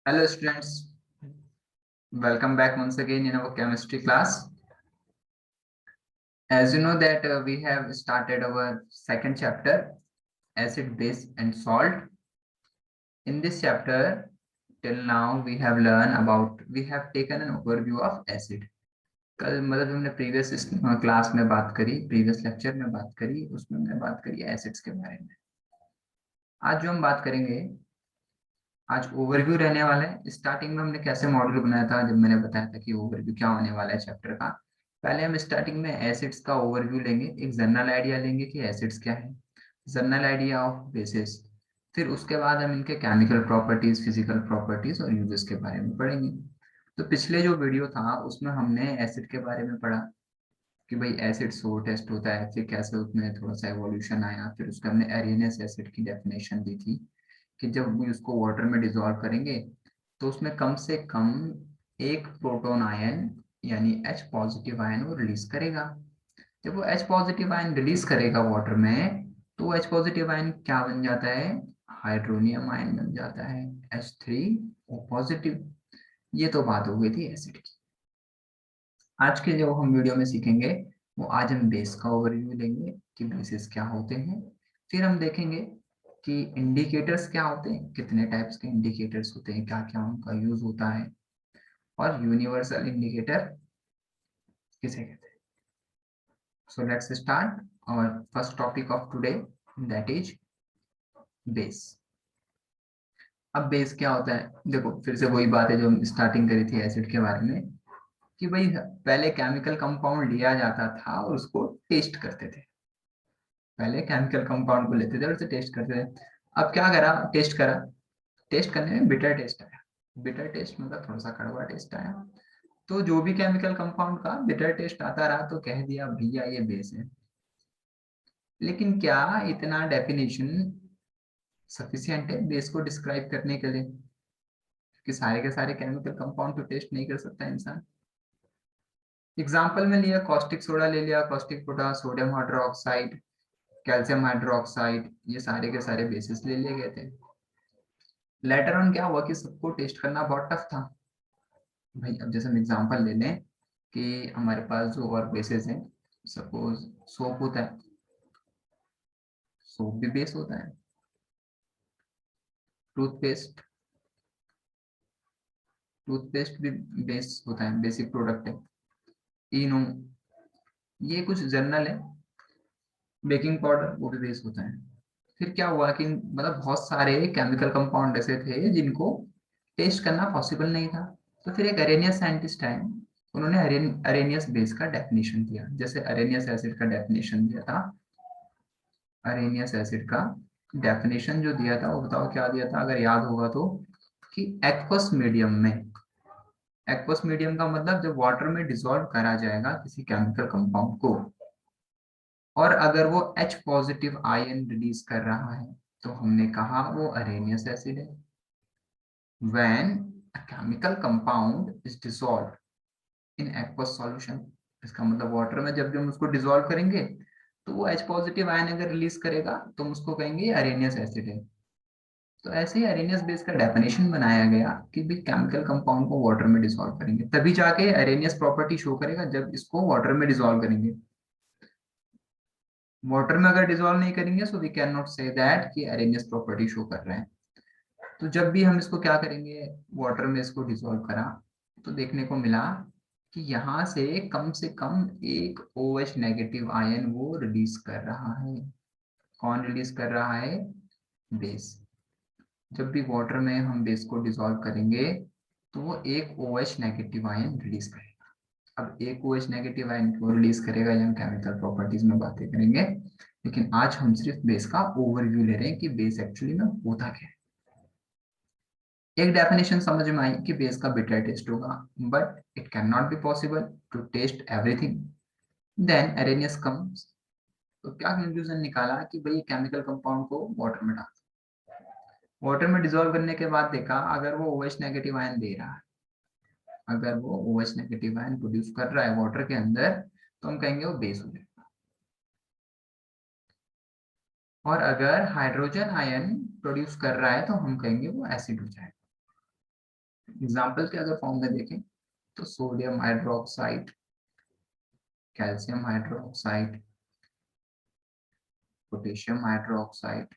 Hello students, welcome back once again in our chemistry class. As you know that we have started our second chapter, acid, base and salt. In this chapter, till now we have taken an overview of acid. कल मतलब हमने previous class में बात करी, previous lecture में बात करी, उसमें हमने बात करी एसिड्स के बारे में। आज जो हम बात करेंगे, आज ओवरव्यू रहने वाला है। स्टार्टिंग में हमने कैसे मॉड्यूल बनाया था, जब मैंने बताया था कि ओवरव्यू क्या होने वाला है चैप्टर का। पहले हम स्टार्टिंग में एसिड्स का ओवरव्यू लेंगे, एक जनरल आइडिया लेंगे कि एसिड्स क्या है, जनरल आइडिया ऑफ बेसिस। फिर उसके बाद हम इनके केमिकल प्रॉपर्टीज, फिजिकल प्रॉपर्टीज और यूजेस के बारे में पढ़ेंगे। तो पिछले जो वीडियो था उसमें हमने एसिड के बारे में पढ़ा कि भाई एसिड सो टेस्ट होता है, फिर कैसे उसमें थोड़ा सा एवोल्यूशन आया, फिर उसका हमने एरियनियस एसिड की डेफिनेशन दी थी कि जब भी उसको वाटर में डिसॉल्व करेंगे तो उसमें कम से कम एक प्रोटॉन आयन यानी H पॉजिटिव आयन वो रिलीज करेगा। जब वो H पॉजिटिव आयन रिलीज करेगा वाटर में, तो वो H पॉजिटिव आयन क्या बन जाता है, हाइड्रोनियम आयन बन जाता है, H3O पॉजिटिव। ये तो बात हो गई थी एसिड की। आज के जो हम वीडियो में सीखेंगे वो आज हम बेस का ओवरव्यू लेंगे कि बेसिस क्या होते हैं। फिर हम देखेंगे कि इंडिकेटर्स क्या होते हैं, कितने टाइप्स के इंडिकेटर्स होते हैं, क्या क्या उनका यूज होता है, और यूनिवर्सल इंडिकेटर किसे कहते हैं। So let's start our first topic of today, that is base. अब बेस क्या होता है, देखो फिर से वही बात है जो हम स्टार्टिंग करी थी एसिड के बारे में कि भाई पहले केमिकल कंपाउंड लिया जाता था और उसको टेस्ट करते थे। पहले केमिकल कंपाउंड को लेते थे और उसे टेस्ट करते थे। अब क्या करा, टेस्ट करा, टेस्ट करने में बिटर टेस्ट आया। बिटर टेस्ट मतलब थोड़ा सा कड़वा टेस्ट आया। तो जो भी केमिकल कंपाउंड का बिटर टेस्ट आता रहा तो कह दिया भैया ये बेस है। लेकिन क्या इतना डेफिनेशन सफिशिएंट है बेस को डिस्क्राइब करने के लिए? कि सारे के सारे केमिकल कंपाउंड तो टेस्ट नहीं कर सकता इंसान। एग्जाम्पल में लिया कॉस्टिक सोडा ले लिया, caustic soda, sodium hydroxide, calcium hydroxide, ये सारे के सारे बेसिस ले लिए गए थे। लेटर ऑन क्या हुआ कि सबको टेस्ट करना बहुत टफ था। भाई अब जैसे हम एग्जांपल ले लें कि हमारे पास जो और बेसिस हैं, सपोज सोप होता है, सोप भी बेस होता है। टूथपेस्ट, टूथपेस्ट भी बेस होता है, बेसिक प्रोडक्ट है। इनो, ये कुछ जनरल है। बेकिंग पाउडर वो भी बेस होता है। फिर क्या हुआ कि मतलब बहुत सारे केमिकल कंपाउंड ऐसे थे जिनको टेस्ट करना पॉसिबल नहीं था। तो फिर एक अरेनियस साइंटिस्ट है, उन्होंने अरेनियस बेस का डेफिनेशन दिया। जैसे अरेनियस एसिड का डेफिनेशन दिया था, अरेनियस एसिड का डेफिनेशन जो दिया था वो बताओ क्या दिया था अगर याद होगा तो, कि एक्वस मीडियम में, एक्वस मीडियम का मतलब जब वाटर में डिसॉल्व करा जाएगा किसी केमिकल कंपाउंड को और अगर वो H पॉजिटिव आयन रिलीज कर रहा है तो हमने कहा वो अरेनियस एसिड है। when a chemical compound is dissolved in aqueous solution, इसका मतलब वाटर में जब भी हम उसको डिसॉल्व करेंगे तो वो H पॉजिटिव आयन अगर रिलीज करेगा तो हम उसको कहेंगे अरेनियस एसिड है। तो ऐसे ही अरेनियस बेस का डेफिनेशन बनाया गया कि भी केमिकल कंपाउंड को वाटर में डिसॉल्व करेंगे तभी जाके अरेनियस प्रॉपर्टी शो करेगा, जब इसको वाटर में डिसॉल्व करेंगे। वाटर में अगर डिसॉल्व नहीं करेंगे so we can not say that कि अरेनियस प्रॉपर्टी शो कर रहे हैं। तो जब भी हम इसको क्या करेंगे, वाटर में इसको डिसॉल्व करा तो देखने को मिला कि यहाँ से कम एक OH नेगेटिव आयन वो रिलीज कर रहा है। कौन रिलीज कर रहा है, बेस। जब भी वाटर में हम बेस को डिसॉल्व करेंगे तो वो एक OH नेगेटिव आयन रिलीज करेगा। अब एक OH नेगेटिव आयन क्यों रिलीज करेगा ये हम केमिकल प्रॉपर्टीज में बातें करेंगे, लेकिन आज हम सिर्फ बेस का ओवरव्यू ले रहे हैं कि बेस एक्चुअली में होता क्या है। एक डेफिनेशन समझ में आई कि बेस का बिटर टेस्ट होगा, but it can not be possible to taste everything. Then Arrhenius comes. तो क्या कंक्लूजन निकाला कि भाई केमिकल कंपाउंड को वाटर में डाल, वाटर में डिसॉल्व करने के बाद देखा अगर वो OH नेगेटिव आयन दे रहा है, अगर वो OH नेगेटिव आयन प्रोड्यूस कर रहा है वाटर के अंदर तो हम कहेंगे वो बेस हो जाएगा। और अगर हाइड्रोजन आयन प्रोड्यूस कर रहा है तो हम कहेंगे वो एसिड हो जाएगा। एग्जाम्पल के अगर फॉर्म में देखें तो sodium hydroxide, calcium hydroxide, potassium hydroxide.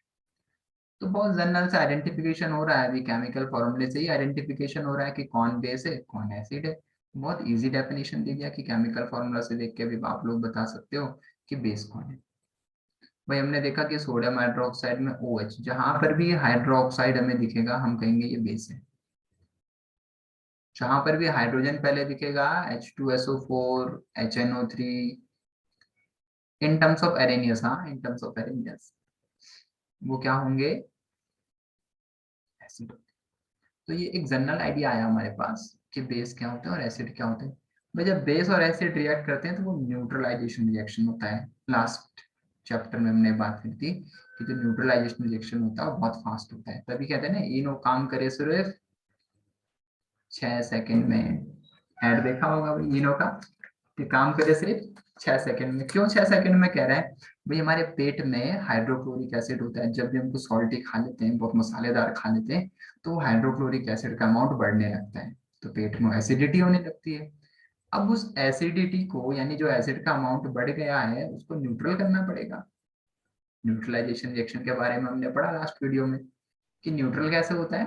तो बहुत जनरल से आइडेंटिफिकेशन हो रहा है, अभी केमिकल फॉर्मूले से ही आइडेंटिफिकेशन हो रहा है कि कौन बेस है कौन एसिड है। बहुत इजी डेफिनेशन दे दिया कि केमिकल फॉर्मूला से देख के भी आप लोग बता सकते हो कि बेस कौन है। भाई हमने देखा कि सोडियम हाइड्रोक्साइड में OH, जहां पर भी हाइड्रोक्साइड हमें दिखेगा हम कहेंगे ये बेस है। जहां पर भी हाइड्रोजन पहले दिखेगा H2SO4, HNO3, in terms of erroneous, हाँ इन टर्म्स ऑफ एरेनियस, वो क्या होंगे, एसिड। तो ये एक जनरल आइडिया आया हमारे पास कि बेस क्या होते हैं और एसिड क्या होते हैं। भाई जब बेस और एसिड रिएक्ट करते हैं तो वो न्यूट्रलाइजेशन रिएक्शन होता है। लास्ट चैप्टर में हमने बात की थी कि जो न्यूट्रलाइजेशन रिएक्शन होता है वो बहुत फास्ट होता है, तभी कहते हैं ना इनो काम करे सिर्फ 6 सेकंड में। ऐड देखा होगा भाई इनो का कि काम करे सिर्फ 6 सेकंड में। क्यों 6 सेकंड में कह रहा है, भाई हमारे पेट में हाइड्रोक्लोरिक एसिड होता है, जब भी हम कुछ सॉल्टी खा लेते हैं, बहुत मसालेदार खा लेते हैं, तो हाइड्रोक्लोरिक एसिड का अमाउंट बढ़ने लगता है, तो पेट में एसिडिटी होने लगती है। अब उस एसिडिटी को, यानी जो एसिड का अमाउंट बढ़ गया है, उसको न्यूट्रल करना पड़ेगा। न्यूट्रलाइजेशन रिएक्शन के बारे में हमने पढ़ा लास्ट वीडियो में कि न्यूट्रल कैसे होता है।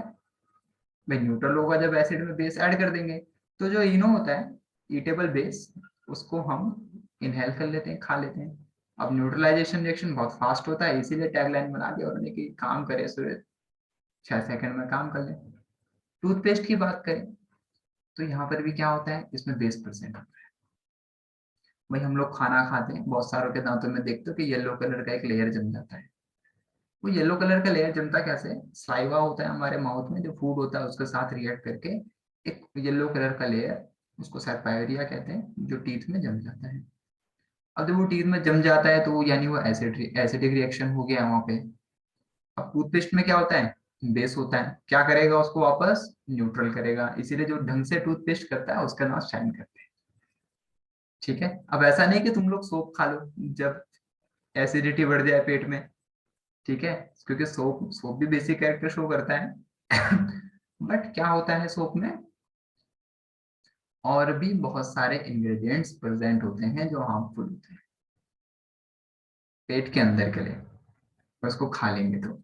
भाई न्यूट्रल होगा जब एसिड में बेस ऐड कर देंगे। तो जो इनो होता है, ईटेबल बेस, उसको हम इनहेल कर लेते हैं, खा लेते हैं। अब न्यूट्रलाइजेशन रिएक्शन बहुत फास्ट होता है, इसीलिए टैगलाइन बना दिया उन्होंने कि काम करे सूरज 6 सेकंड में काम कर ले। टूथपेस्ट की बात करें तो यहाँ पर भी क्या होता है, इसमें बेस प्रेजेंट होता है। भाई हम लोग खाना खाते हैं, बहुत सारों के दांतों में देखते हो कि येलो कलर का एक लेयर जम जाता है। वो येलो कलर का लेयर जमता कैसे, साइवा होता है हमारे माउथ में, जो फूड होता है उसके साथ रिएक्ट करके एक येलो कलर का लेयर, उसको शायद पायोरिया कहते हैं, जो टीथ में जम जाता है। अब जब वो टीथ में जम जाता है तो यानी वो एसिडिक रिएक्शन हो गया वहां पे। अब टूथपेस्ट में क्या होता है, बेस होता है, क्या करेगा, उसको वापस न्यूट्रल करेगा, इसीलिए जो ढंग से टूथपेस्ट करता है उसका नाम शाइन करते हैं। ठीक है, अब ऐसा नहीं कि तुम लोग सोप खा लो जब एसिडिटी बढ़ जाए पेट में। ठीक है, क्योंकि सोप सोप भी बेसिक कैरेक्टर शो करता है बट क्या होता है सोप में, और भी बहुत सारे इंग्रेडिएंट्स प्रेजेंट होते हैं जो हार्मफुल होते हैं पेट के अंदर के लिए, और उसको खा लेंगे तो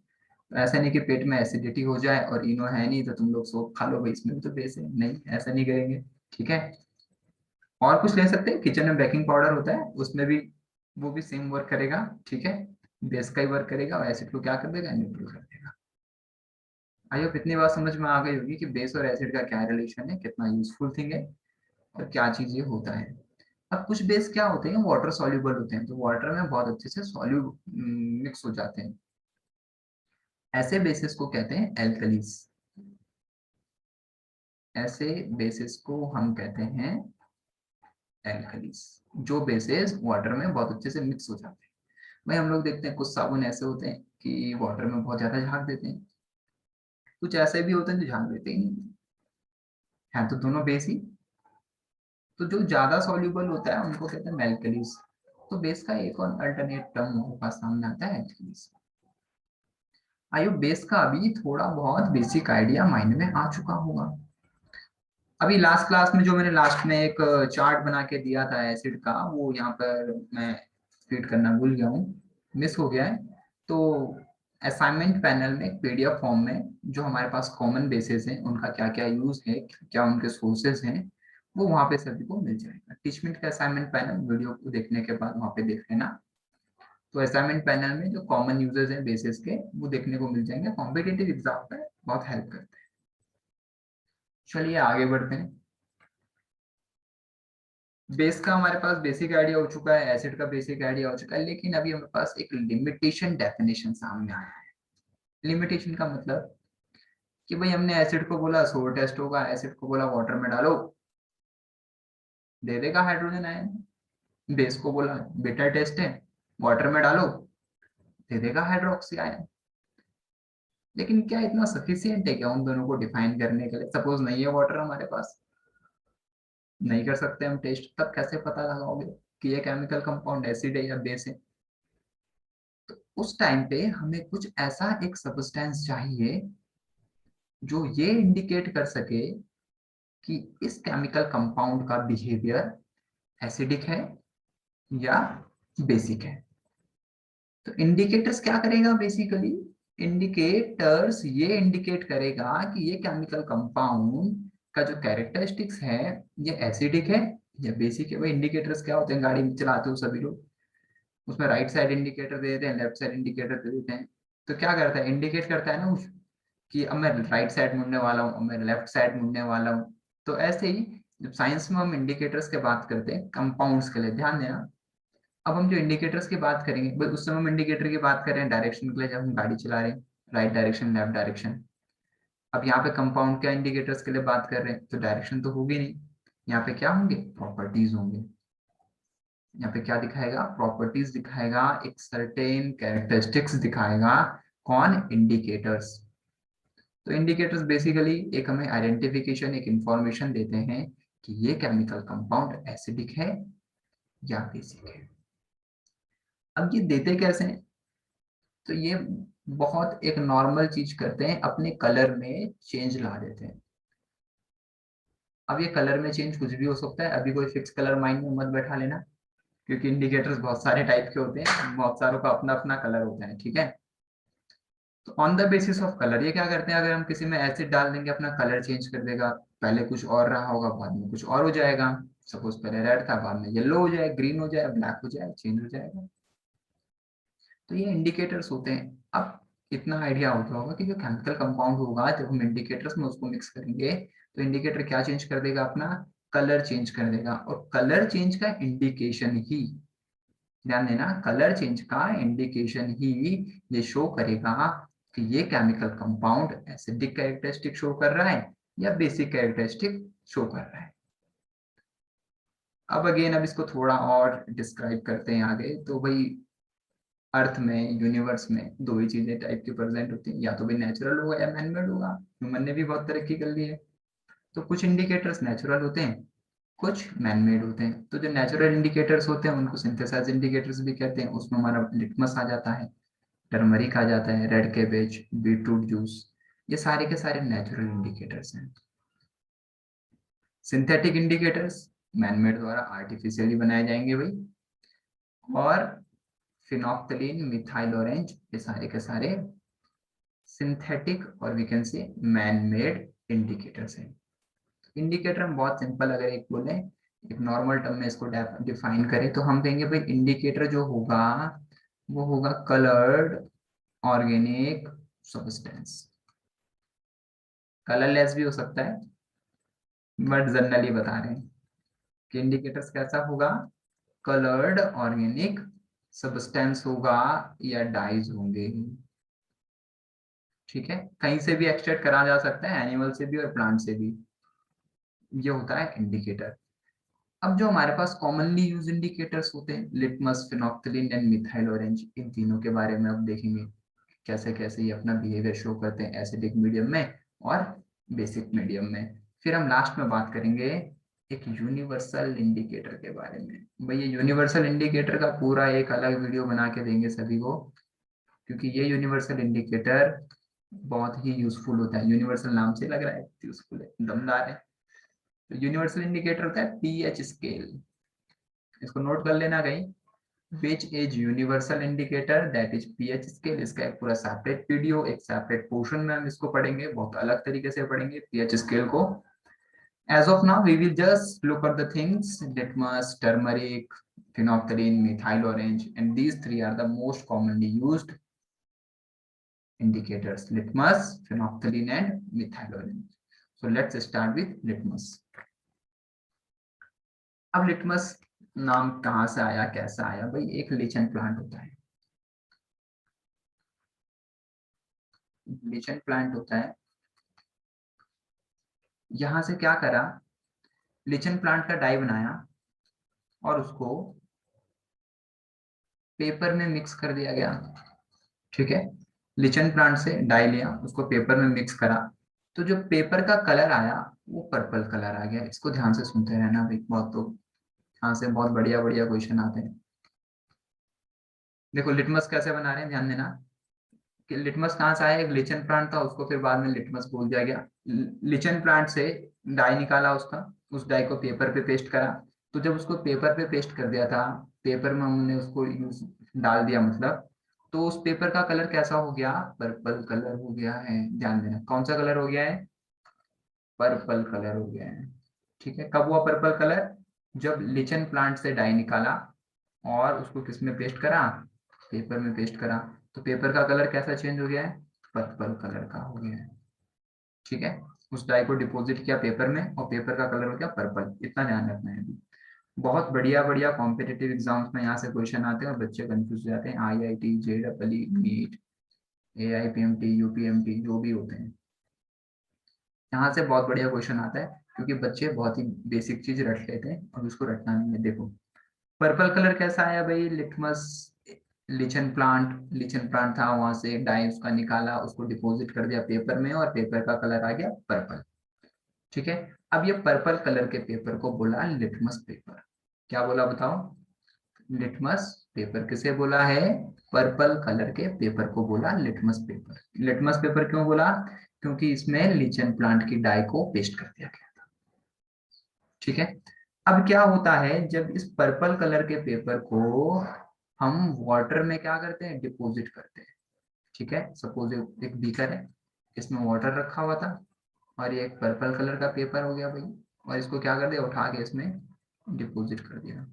ऐसा नहीं कि पेट में एसिडिटी हो जाए और इनो है नहीं तो तुम लोग सोप खा लो, भाई इसमें भी तो बेस है, नहीं ऐसा नहीं करेंगे। ठीक है, और कुछ ले सकते हैं, किचन में बेकिंग पाउडर होता है, उसमें भी वो भी सेम वर्क करेगा। ठीक है, बेस का ही वर्क करेगा और एसिड को क्या कर देगा, न्यूट्रल कर देगा। आई होप इतनी बात समझ में आ गई होगी कि बेस और एसिड का क्या रिलेशन है, कितना यूजफुल थिंग है और क्या चीज ये होता है। अब कुछ बेस क्या होते हैं, वाटर सॉल्युबल होते हैं, तो वाटर में बहुत अच्छे से सॉल्यू मिक्स हो जाते हैं। ऐसे बेसिस को कहते हैं एल्कलीस। ऐसे बेसिस को हम कहते हैं एल्कलीस, जो बेसिस वाटर में बहुत अच्छे से मिक्स हो जाते हैं। भाई हम लोग देखते हैं कुछ साबुन ऐसे होते हैं कि वाटर में बहुत ज्यादा झाग देते हैं, कुछ ऐसे भी होते हैं जो झाग देते ही नहीं है, तो दोनों बेस ही। तो जो ज्यादा सॉल्युबल होता है उनको कहते हैं एल्कलीस। तो बेस का एक और अल्टरनेट टर्म हमारे पास सामने आता है, एल्कलीस। आयो बेस का अभी थोड़ा बहुत बेसिक आइडिया माइंड में आ चुका होगा। अभी लास्ट क्लास में जो मैंने लास्ट में एक चार्ट बना के दिया था एसिड का, वो यहाँ पर मैं फीड करना भूल गया हूँ, मिस हो गया है। तो असाइनमेंट पैनल में पीडीएफ फॉर्म में जो हमारे पास कॉमन बेसिस हैं, उनका क्या क्या यूज है, क्या उनके सोर्सेज हैं, वो वहाँ पे सभी को मिल जाएगा। टीचमेंट का असाइनमेंट पैनल वीडियो को देखने के बाद वहाँ पे देख लेना। तो असाइनमेंट पैनल में जो कॉमन यूजर्स हैं बेसिस के, वो देखने को मिल जाएंगे, कॉम्पिटेटिव एग्जाम में बहुत हेल्प करते हैं। चलिए आगे बढ़ते हैं। बेस का हमारे पास बेसिक आइडिया हो चुका है, एसिड का बेसिक आइडिया हो चुका है, लेकिन अभी हमारे पास एक लिमिटेशन डेफिनेशन सामने आया है। लिमिटेशन का मतलब कि भाई हमने एसिड को बोला सोर टेस्ट होगा, एसिड को बोला वाटर में डालो दे देगा हाइड्रोजन आयन। बेस को बोला बेटा टेस्ट है, वाटर में डालो दे देगा हाइड्रोक्सी आयन। लेकिन क्या इतना सफिशियंट है क्या उन दोनों को डिफाइन करने के लिए? सपोज नहीं है वाटर हमारे पास, नहीं कर सकते हम टेस्ट, तब कैसे पता लगाओगे कि ये केमिकल कंपाउंड एसिड है या बेस है? तो उस टाइम पे हमें कुछ ऐसा एक सब्सटेंस चाहिए जो ये इंडिकेट कर सके कि इस केमिकल कंपाउंड का बिहेवियर एसिडिक है या बेसिक है। तो इंडिकेटर्स क्या करेगा बेसिकली, इंडिकेटर्स ये इंडिकेट करेगा कि ये केमिकल कंपाउंड का जो कैरेक्टरिस्टिक्स है ये एसिडिक है या बेसिक है। भाई इंडिकेटर्स क्या होते हैं, गाड़ी में चलाते हो सभी लोग, उसमें राइट साइड इंडिकेटर दे देते हैं, लेफ्ट साइड इंडिकेटर दे देते हैं। तो क्या करता है, इंडिकेट करता है ना उस कि अब मैं राइट साइड मुड़ने वाला हूँ, अब मैं लेफ्ट साइड मुड़ने वाला हूँ। तो ऐसे ही जब साइंस में हम इंडिकेटर्स की बात करते हैं कंपाउंड्स के लिए, ध्यान देना, अब हम जो इंडिकेटर्स की बात करेंगे, बस उस समय हम इंडिकेटर की बात कर रहे हैं डायरेक्शन के लिए, जब हम गाड़ी चला रहे हैं, राइट डायरेक्शन लेफ्ट डायरेक्शन। अब यहाँ पे कंपाउंड क्या इंडिकेटर्स के लिए बात कर रहे हैं, तो डायरेक्शन तो होगी नहीं, यहाँ पे क्या होंगे, प्रॉपर्टीज होंगे। यहाँ पे क्या दिखाएगा, प्रॉपर्टीज दिखाएगा, एक सर्टेन कैरेक्टरिस्टिक्स दिखाएगा। कौन, इंडिकेटर्स। तो इंडिकेटर्स बेसिकली एक हमें आइडेंटिफिकेशन, एक इंफॉर्मेशन देते हैं कि ये केमिकल कंपाउंड एसिडिक है या बेसिक है। अब ये देते कैसे हैं, तो ये बहुत एक नॉर्मल चीज करते हैं, अपने कलर में चेंज ला देते हैं। अब ये कलर में चेंज कुछ भी हो सकता है, अभी कोई फिक्स कलर माइंड में मत बैठा लेना, क्योंकि इंडिकेटर्स बहुत सारे टाइप के होते हैं, बहुत सारों का अपना अपना कलर होता है, ठीक है। तो on the basis of colour ये क्या करते हैं, अगर हम किसी में एसिड डाल देंगे अपना कलर चेंज कर देगा, पहले कुछ और रहा होगा बाद में कुछ और हो जाएगा। सपोज पहले रेड था बाद में येलो हो जाए, ग्रीन हो जाए, ब्लैक हो जाए, चेंज हो जाएगा। तो ये इंडिकेटर्स होते हैं। अब इतना आइडिया होता होगा कि जो केमिकल कंपाउंड होगा जब हम इंडिकेटर्स में उसको मिक्स करेंगे तो इंडिकेटर क्या चेंज कर देगा, अपना कलर चेंज कर देगा। और कलर चेंज का इंडिकेशन ही, ध्यान देना, कलर चेंज का इंडिकेशन ही ये शो करेगा कि ये chemical compound acidic characteristic show कर रहा है या बेसिक कैरेक्टरिस्टिक शो कर रहा है। अब अगेन अब इसको थोड़ा और डिस्क्राइब करते हैं आगे। तो भाई अर्थ में, यूनिवर्स में दो ही चीजें टाइप की प्रेजेंट होती हैं, या तो भी नेचुरल होगा या मैनमेड होगा। ह्यूमन ने भी बहुत तरक्की कर ली है। तो कुछ इंडिकेटर्स नेचुरल होते हैं, कुछ मैनमेड होते हैं। तो जो नेचुरल इंडिकेटर्स होते हैं उनको सिंथेसाइज इंडिकेटर्स भी कहते हैं। उसमें हमारा लिटमस आ जाता है, टर्मरिक आ जाता है, रेड कैबेज, बीटरूट जूस, ये सारे के सारे नेचुरल इंडिकेटर्स हैं। सिंथेटिक इंडिकेटर्स मैनमेड द्वारा आर्टिफिशियली बनाए जाएंगे भाई। और फिनोप्थलीन, मिथाइल ऑरेंज, ये सारे के सारे सिंथेटिक और we can say man made indicators हैं। इंडिकेटर हम बहुत सिंपल अगर एक बोले, एक नॉर्मल टर्म में इसको डिफाइन करें तो हम कहेंगे भाई इंडिकेटर जो होगा वो होगा कलर्ड ऑर्गेनिक सब्सटेंस। कलरलेस भी हो सकता है बट जनरली बता रहे हैं कि इंडिकेटर्स कैसा होगा, कलर्ड ऑर्गेनिक सब्सटेंस होगा या डाइज होंगे। ठीक है, कहीं से भी एक्सट्रैक्ट करा जा सकता है, एनिमल से भी और प्लांट से भी। ये होता है इंडिकेटर। अब जो हमारे पास कॉमनली यूज इंडिकेटर्स होते हैं, litmus, phenolphthalein and methyl orange, इन तीनों के बारे में अब देखेंगे कैसे कैसे ये अपना बिहेवियर शो करते हैं एसिडिक मीडियम में और बेसिक मीडियम में। फिर हम लास्ट में बात करेंगे एक यूनिवर्सल इंडिकेटर के बारे में। भाई ये यूनिवर्सल इंडिकेटर का पूरा एक अलग वीडियो बना के देंगे सभी को, क्योंकि ये यूनिवर्सल इंडिकेटर बहुत ही यूजफुल होता है। यूनिवर्सल नाम से लग रहा है यूजफुल है, दमदार है। तो यूनिवर्सल इंडिकेटर होता है पीएच स्केल, इसको नोट कर लेना कहीं। Which is universal indicator, that is pH scale. इसका एक पूरा सेपरेट वीडियो, एक सेपरेट पोर्शन में हम इसको पढ़ेंगे, बहुत अलग तरीके से पढ़ेंगे पीएच स्केल को। As of now, we will just look at the things: litmus, turmeric, phenolphthalein, methyl orange, and these three are the most commonly used indicators: litmus, phenolphthalein, and methyl orange. So let's start with litmus. अब litmus नाम कहाँ से आया, कैसा आया? भाई एक लीचन plant होता है, लीचन प्लांट होता है। यहां से क्या करा, लीचन प्लांट का डाई बनाया और उसको पेपर में मिक्स कर दिया गया। ठीक है, लीचन प्लांट से डाई लिया, उसको पेपर में मिक्स करा, तो जो पेपर का कलर आया वो पर्पल कलर आ गया। इसको ध्यान से सुनते रहना भाई, बहुत तो यहाँ से बहुत बढ़िया बढ़िया क्वेश्चन आते हैं। देखो लिटमस कैसे बना रहे हैं, ध्यान देना। कि लिटमस कहाँ से आया, एक लिचन प्लांट था, उसको फिर बाद में लिटमस बोल दिया गया। लिचन प्लांट से डाई निकाला उसका, उस डाई को पेपर पे पेस्ट करा। तो जब उसको पेपर पे पेस्ट कर दिया था, पेपर में हमने उसको यूज डाल दिया मतलब, तो उस पेपर का कलर कैसा हो गया, पर्पल कलर हो गया है। ध्यान देना कौन सा कलर हो गया है, पर्पल कलर हो गया है। ठीक है, कब हुआ पर्पल कलर, जब लिचन प्लांट से डाई निकाला और उसको किस में पेस्ट करा, पेपर में पेस्ट करा। तो पेपर का कलर कैसा चेंज हो गया है, पर्पल कलर का हो गया है। ठीक है, उस डाई को डिपॉजिट किया पेपर में और पेपर का कलर हो गया पर्पल। इतना ध्यान रखना है अभी। बहुत बढ़िया बढ़िया कॉम्पिटेटिव एग्जाम्स में यहाँ से क्वेश्चन आते हैं और बच्चे कंफ्यूज हो जाते हैं। IIT, JEE, NEET, AIPMT, UPMT जो भी होते हैं, यहाँ से बहुत बढ़िया क्वेश्चन आता है, क्योंकि बच्चे बहुत ही बेसिक चीज रट लेते हैं और उसको रटना नहीं है। देखो पर्पल कलर कैसा आया भाई, लिटमस, लिचन प्लांट था, वहां से डाई उसका निकाला, उसको डिपॉजिट कर दिया पेपर में और पेपर का कलर आ गया पर्पल। ठीक है, अब ये पर्पल कलर के पेपर को बोला लिटमस पेपर। क्या बोला बताओ, लिटमस पेपर किसे बोला है, पर्पल कलर के पेपर को बोला लिटमस पेपर। लिटमस पेपर क्यों बोला, क्योंकि इसमें लीचन प्लांट की डाई को पेस्ट कर दिया गया था। ठीक है, अब क्या होता है, जब इस पर्पल कलर के पेपर को हम वाटर में क्या करते हैं, डिपॉजिट करते हैं। ठीक है, सपोज एक बीकर है, इसमें वाटर रखा हुआ था और ये एक पर्पल कलर का पेपर हो गया भाई, और इसको क्या कर दिया, उठा के इसमें डिपॉजिट कर दिया।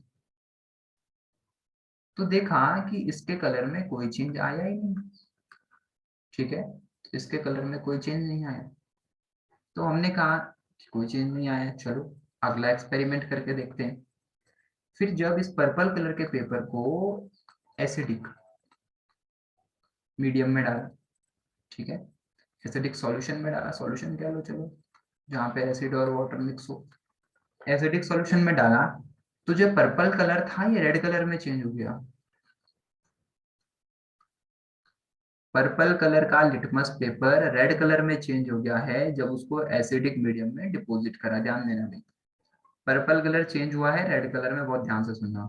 तो देखा कि इसके कलर में कोई चेंज आया ही नहीं। ठीक है, इसके कलर में कोई चेंज नहीं आया। तो हमने कहा कि कोई चेंज नहीं आया, चलो अगला एक्सपेरिमेंट करके देखते हैं। फिर जब इस पर्पल कलर के पेपर को एसिडिक मीडियम में डाला, ठीक है, एसिडिक सॉल्यूशन में डाला, सॉल्यूशन कह लो चलो, जहाँ पे एसिड और वाटर मिक्स हो, एसिडिक सॉल्यूशन में डाला, तो जो पर्पल कलर था ये रेड कलर में चेंज हो गया। पर्पल कलर का लिटमस पेपर रेड कलर में चेंज हो गया है जब उसको एसिडिक मीडियम में डिपॉजिट करा। ध्यान देना भाई, पर्पल कलर चेंज हुआ है रेड कलर में, बहुत ध्यान से सुनना।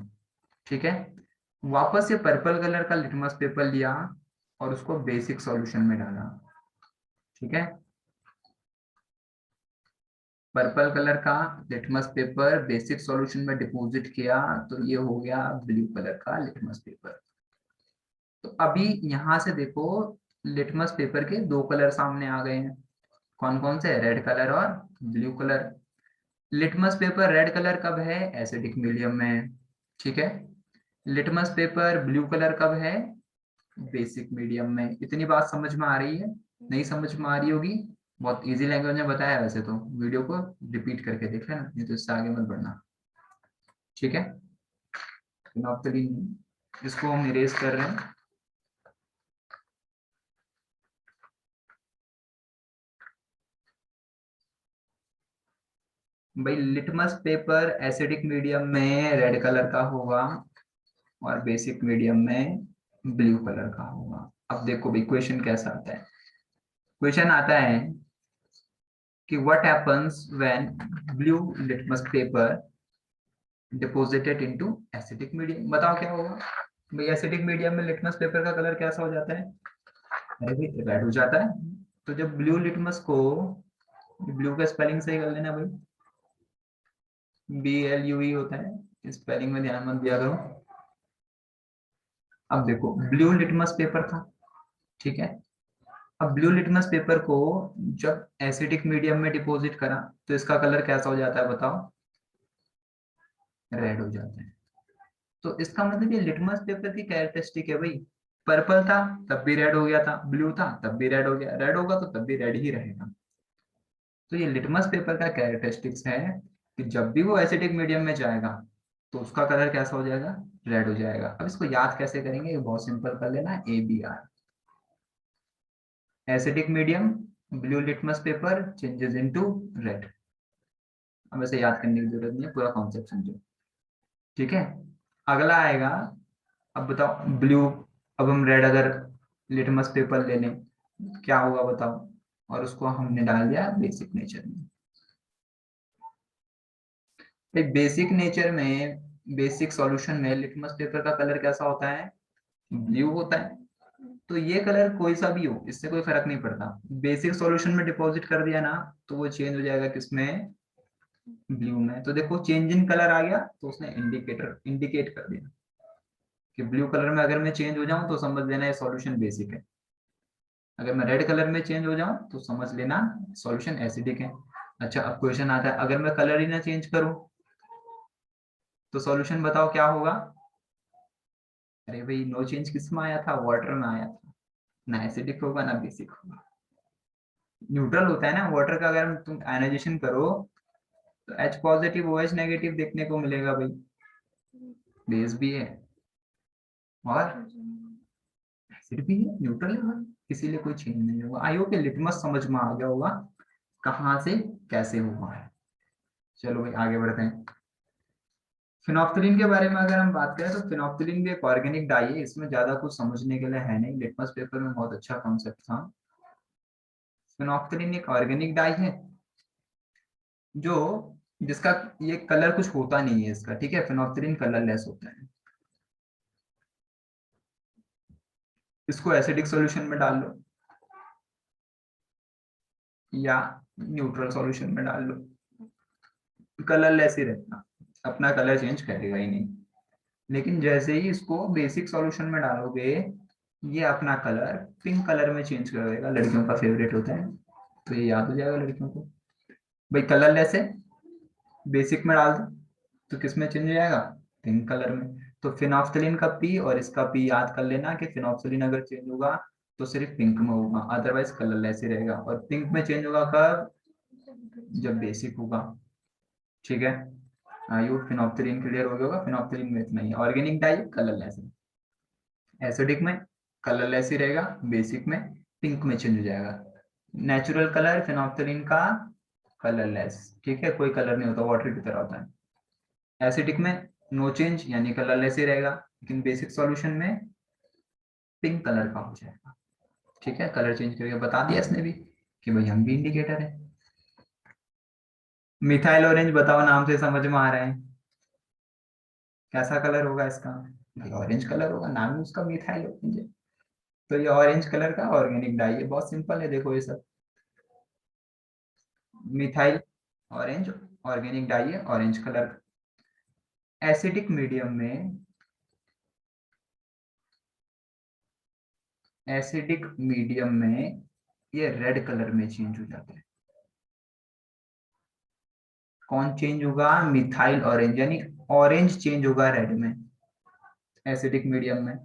ठीक है, वापस से पर्पल कलर का लिटमस पेपर लिया और उसको बेसिक सॉल्यूशन में डाला। ठीक है, पर्पल कलर का लिटमस पेपर बेसिक सॉल्यूशन में डिपॉजिट किया, तो ये हो गया ब्लू कलर का लिटमस पेपर। तो अभी यहां से देखो, लिटमस पेपर के दो कलर सामने आ गए हैं। कौन कौन से, रेड कलर और blue colour. Litmus paper red colour कब है, एसिडिक मीडियम में। ठीक है, लिटमस पेपर ब्लू कलर कब है, बेसिक मीडियम में। इतनी बात समझ में आ रही है, नहीं समझ में आ रही होगी, बहुत इजी लैंग्वेज में बताया है वैसे तो, वीडियो को रिपीट करके देख लेना, नहीं तो इससे आगे मत बढ़ना। ठीक है, इसको हम इरेज कर रहे हैं। भाई लिटमस पेपर एसिडिक मीडियम में रेड कलर का होगा और बेसिक मीडियम में ब्लू कलर का होगा। अब देखो भाई क्वेश्चन कैसा आता है, क्वेश्चन आता है कि what happens when blue litmus paper deposited into acidic medium. बताओ क्या होगा भाई, एसिडिक मीडियम में लिटमस पेपर का कलर कैसा हो जाता है, अरे भाई रेड हो जाता है। तो जब ब्लू लिटमस को, ब्लू का स्पेलिंग सही कर लेना भाई, BLUE होता है, स्पेलिंग में ध्यान मत दिया करो। अब देखो ब्लू लिटमस पेपर था, ठीक है, अब ब्लू लिटमस पेपर को जब एसिडिक मीडियम में डिपॉजिट करा, तो इसका कलर कैसा हो जाता है बताओ, रेड हो जाता है। तो इसका मतलब ये लिटमस पेपर की कैरेक्टरिस्टिक है भाई, पर्पल था तब भी रेड हो गया था, ब्लू था तब भी रेड हो गया, रेड होगा तो तब भी रेड ही रहेगा। तो ये लिटमस पेपर का कैरेक्टरिस्टिक्स है कि जब भी वो एसिडिक मीडियम में जाएगा तो उसका कलर कैसा हो जाएगा, रेड हो जाएगा। अब इसको याद कैसे करेंगे, ये बहुत सिंपल कर लेना, ABR, acidic medium, blue litmus paper changes into red. अब ऐसे याद करने की जरूरत नहीं है, पूरा कॉन्सेप्ट समझो। ठीक है, अगला आएगा, अब बताओ ब्लू, अब हम रेड अगर लिटमस पेपर ले लें क्या होगा बताओ, और उसको हमने डाल दिया बेसिक नेचर में। बेसिक नेचर में, बेसिक सॉल्यूशन में लिटमस पेपर का कलर कैसा होता है, ब्लू होता है। तो ये कलर कोई सा भी हो, इससे कोई फर्क नहीं पड़ता। बेसिक सॉल्यूशन में डिपॉजिट कर दिया ना, तो वो चेंज हो जाएगा किसमें, ब्लू में। तो देखो चेंज इन कलर आ गया, तो उसने इंडिकेट कर दिया कि ब्लू कलर में अगर मैं चेंज हो जाऊं तो समझ लेना ये सॉल्यूशन बेसिक है। अगर मैं रेड कलर में चेंज हो जाऊं तो समझ लेना सॉल्यूशन एसिडिक है। अच्छा, अब क्वेश्चन आता है, अगर मैं कलर ही ना चेंज करूं तो सॉल्यूशन बताओ क्या होगा। अरे भाई, नो चेंज किस में आया था, वाटर में आया था। ना एसिडिक होगा ना बेसिक होगा, न्यूट्रल होता है ना वाटर का। अगर तुम आयनाइजेशन करो तो H पॉजिटिव OH नेगेटिव देखने को मिलेगा भाई, बेस भी है और एसिड भी है, न्यूट्रल है भाई, इसीलिए कोई चेंज नहीं होगा। आई होप लिटमस समझ में आ गया होगा कहाँ से कैसे हुआ है। चलो भाई आगे बढ़ते हैं। फिनोप्थलीन के बारे में अगर हम बात करें तो फिनोप्थलीन भी एक ऑर्गेनिक डाई है, इसमें ज्यादा कुछ समझने के लिए है नहीं, लिटमस पेपर में बहुत अच्छा कॉन्सेप्ट था। फिनोप्थलीन एक ऑर्गेनिक डाई है जो, जिसका ये कलर कुछ होता नहीं है इसका, ठीक है, फिनोप्थलीन कलरलेस होता है। इसको एसिडिक सॉल्यूशन में डाल लो या न्यूट्रल सॉल्यूशन में डाल लो, कलरलेस ही रहेगा, अपना कलर चेंज करेगा ही नहीं। लेकिन जैसे ही इसको बेसिक सॉल्यूशन में डालोगे, ये अपना कलर पिंक कलर में चेंज कर देगा, लड़कियों का फेवरेट होता है, तो ये याद हो जाएगा लड़कियों को। भाई कलरलेस है, बेसिक में डाल दो तो किस में चेंज हो जाएगा, पिंक कलर में। तो फिनोप्थलीन का पी और इसका पी याद कर लेना कि फिनोप्थलीन अगर चेंज होगा तो सिर्फ पिंक में होगा, अदरवाइज कलरलेस ही रहेगा। और पिंक में चेंज होगा कब, जब बेसिक होगा, ठीक है। आई होप फिनोप्थलीन क्लियर हो गया होगा। फिनोप्थलीन में इतना ही, ऑर्गेनिक डाई कलरलेस है, एसिडिक में कलरलेस ही रहेगा, बेसिक में पिंक में चेंज हो जाएगा। नेचुरल कलर फिनोप्थलीन का कलरलेस, ठीक है, कोई कलर नहीं होता, वाटर की तरह होता है। एसिडिक में नो चेंज यानी कलरलेस ही रहेगा, लेकिन बेसिक सॉल्यूशन में पिंक कलर का हो जाएगा, ठीक है। कलर चेंज करके बता दिया इसने भी कि भाई हम भी इंडिकेटर है। मिथाइल ऑरेंज बताओ, नाम से समझ में आ रहा है कैसा कलर होगा इसका, भाई ऑरेंज कलर होगा, नाम ही उसका मिथाइल ऑरेंज है। तो ये ऑरेंज कलर का ऑर्गेनिक डाई है, बहुत सिंपल है, देखो ये सब। मिथाइल ऑरेंज ऑर्गेनिक डाई है, ऑरेंज कलर। एसिडिक मीडियम में, एसिडिक मीडियम में ये रेड कलर में चेंज हो जाता है। कौन चेंज होगा, मिथाइल ऑरेंज, यानी ऑरेंज चेंज होगा रेड में, एसिडिक मीडियम में।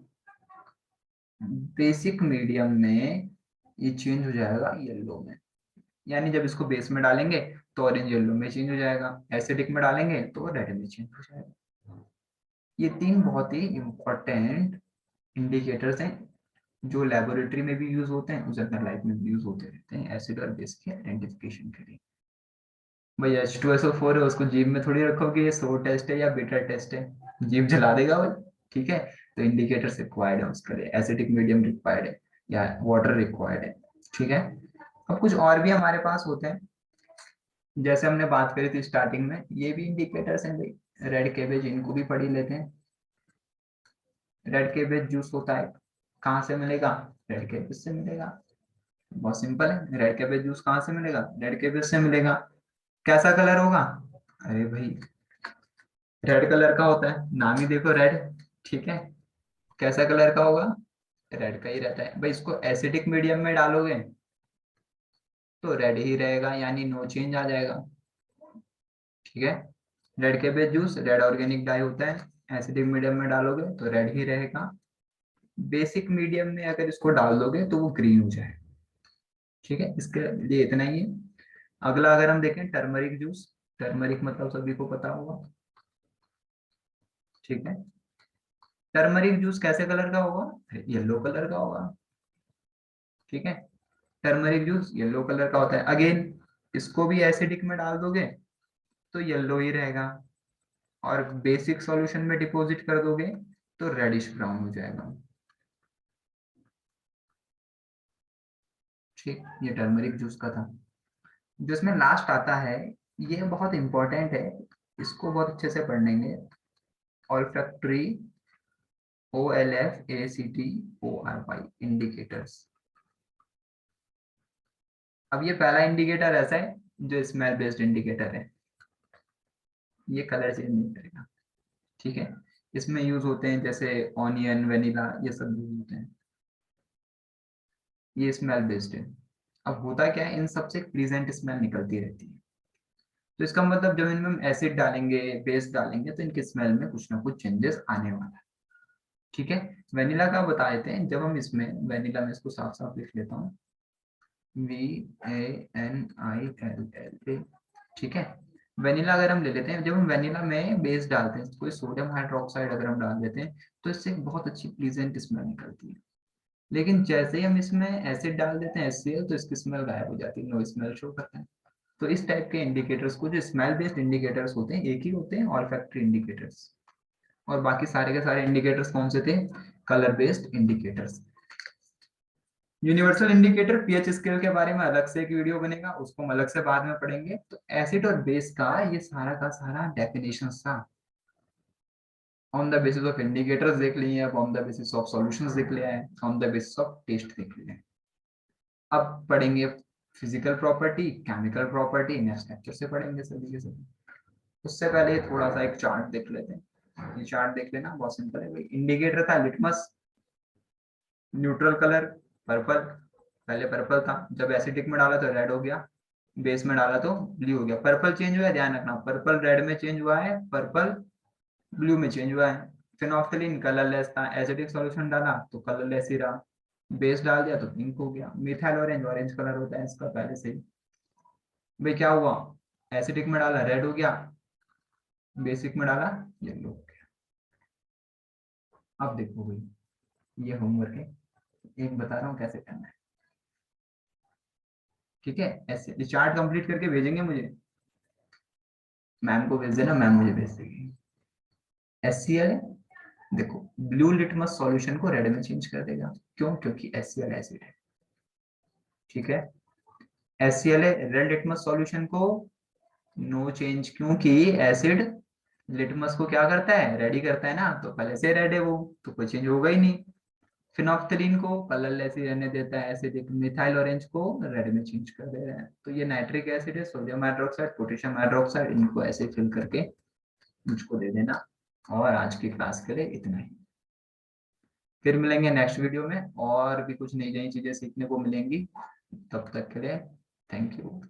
बेसिक मीडियम में ये चेंज हो जाएगा येलो में, यानी जब इसको बेस में डालेंगे तो ऑरेंज येलो में चेंज हो जाएगा, एसिडिक में डालेंगे तो रेड में चेंज हो जाएगा। ये तीन बहुत ही इंपॉर्टेंट इंडिकेटर्स हैं जो लेबोरेटरी में भी यूज होते हैं, जनरल लाइफ में भी यूज होते रहते हैं एसिड और बेस के आइडेंटिफिकेशन के लिए। भाई H2SO4 है, उसको जीभ में थोड़ी रखोगे, ये सो टेस्ट है या बीटा टेस्ट है, जीभ जला देगा भाई, ठीक है। तो इंडिकेटर्स रिक्वायर्ड है उसके लिए, एसिडिक मीडियम रिक्वायर्ड है या वाटर रिक्वायर्ड है, ठीक है। अब कुछ और भी हमारे पास होते हैं, जैसे हमने बात करी थी स्टार्टिंग में, ये भी इंडिकेटर्स हैं भाई। रेड कैबेज, इनको भी पढ़ ही लेते हैं। रेड कैबेज जूस होता है, कहाँ से मिलेगा, रेड कैबेज से मिलेगा, बहुत सिंपल है। रेड कैबेज जूस कहाँ से मिलेगा, रेड कैबेज से मिलेगा। कैसा कलर होगा, अरे भाई रेड कलर का होता है, नाम ही देखो रेड, ठीक है। कैसा कलर का होगा, रेड का ही रहता है भाई। इसको एसिडिक मीडियम में डालोगे तो रेड ही रहेगा, यानी नो चेंज आ जाएगा, ठीक है। Red cabbage juice red organic die होता है, एसिडिक मीडियम में डालोगे तो रेड ही रहेगा, बेसिक मीडियम में अगर इसको डाल दोगे तो वो ग्रीन हो जाएगा, ठीक है। इसके लिए इतना ही है। अगला अगर हम देखें टर्मरिक जूस, टर्मरिक मतलब सभी को पता होगा, ठीक है। टर्मरिक जूस कैसे कलर का होगा, येलो कलर का होगा, ठीक है। टर्मरिक जूस येलो कलर का होता है। अगेन इसको भी एसिडिक में डाल दोगे तो येलो ही रहेगा, और बेसिक सॉल्यूशन में डिपॉजिट कर दोगे तो रेडिश ब्राउन हो जाएगा, ठीक। ये टर्मरिक जूस का था। जिसमें लास्ट आता है, ये बहुत इंपॉर्टेंट है, इसको बहुत अच्छे से पढ़ लेंगे। Olfactory OLFACTORY, indicators. अब ये पहला इंडिकेटर ऐसा है जो स्मेल बेस्ड इंडिकेटर है, ये कलर चेंज नहीं करेगा, ठीक है। इसमें यूज होते हैं जैसे ऑनियन, वेनिला, ये सब यूज होते हैं, ये स्मेल बेस्ड है। अब होता क्या है, इन सबसे प्लीजेंट स्मेल निकलती रहती है, तो इसका मतलब जब इनमें हम एसिड डालेंगे, बेस डालेंगे, तो इनकी स्मेल में कुछ ना कुछ चेंजेस आने वाला है, ठीक है। वेनिला का बता देते हैं, जब हम इसमें वेनिला में इसको साफ साफ लिख लेता हूँ, VANILLA, ठीक है। वेनिला अगर हम ले लेते हैं, जब हम वेनिला में बेस डालते हैं, कोई सोडियम हाइड्रोक्साइड अगर हम डाल देते हैं, तो इससे एक बहुत अच्छी प्लीजेंट स्मेल निकलती है। लेकिन जैसे ही हम इसमें एसिड डाल देते हैं HCl, तो इसकी स्मेल गायब हो जाती है, नो स्मेल शो करता है। तो इस टाइप के इंडिकेटर्स को, जो स्मेल बेस्ड इंडिकेटर्स होते हैं, एक ही होते हैं, ऑल्फैक्टरी इंडिकेटर्स। और बाकी सारे के सारे इंडिकेटर्स कौन से थे, colour based indicators. Universal indicator pH scale के बारे में अलग से एक वीडियो बनेगा, उसको हम अलग से बाद में पढ़ेंगे। तो एसिड और बेस का ये सारा का सारा डेफिनेशन था। On the basis of indicators देख लिए, अब on the basis of solutions देख लिया है, on the basis of taste देख लिया है। अब पढ़ेंगे physical property, chemical property, next lecture से पढ़ेंगे सभी के सभी। उससे पहले थोड़ा सा एक चार्ट देख लेते हैं। ये चार्ट देख लेना, बहुत सिंपल है भाई। इंडिकेटर था लिटमस, न्यूट्रल कलर पर्पल, पहले पर्पल था, जब एसिडिक में डाला तो रेड हो गया, बेस में डाला तो ब्लू हो गया। पर्पल चेंज हुआ है, ध्यान रखना, पर्पल रेड में चेंज हुआ है, पर्पल ब्लू में चेंज हुआ है। फिनोल्फ्थालीन कलरलेस था, एसिडिक सॉल्यूशन डाला तो कलरलेस ही रहा, बेस डाल दिया तो पिंक हो गया। मिथाइल ऑरेंज, ऑरेंज कलर होता है इसका पहले से ही। भाई क्या हुआ, एसिडिक में डाला रेड हो गया, बेसिक में डाला येलो हो गया। अब देखो भाई, ये होमवर्क है, एक बता रहा हूँ कैसे करना है, ठीक है। ऐसे चार्ट कंप्लीट करके भेजेंगे मुझे, मैम को भेज देना, मैम मुझे भेज देगी। HCl है, देखो ब्लू लिटमस सॉल्यूशन को रेड में चेंज कर देगा, क्यों, क्योंकि HCl एसिड है, ठीक है। HCl है, रेड लिटमस सॉल्यूशन को नो चेंज, क्योंकि एसिड लिटमस को क्या करता है, रेडी करता है ना, तो पहले से रेड है वो, तो कोई चेंज होगा ही नहीं। फिनोल्फ्थालीन को कलरलेस ही रहने देता है एसिडिक, मिथाइल ऑरेंज को रेड में चेंज कर दे रहे हैं। तो ये नाइट्रिक एसिड है, सोडियम हाइड्रोक्साइड, पोटेशियम हाइड्रोक्साइड, इनको ऐसे फिल करके मुझको दे देना। और आज की क्लास के लिए इतना ही, फिर मिलेंगे नेक्स्ट वीडियो में, और भी कुछ नई नई चीजें सीखने को मिलेंगी। तब तक के लिए थैंक यू।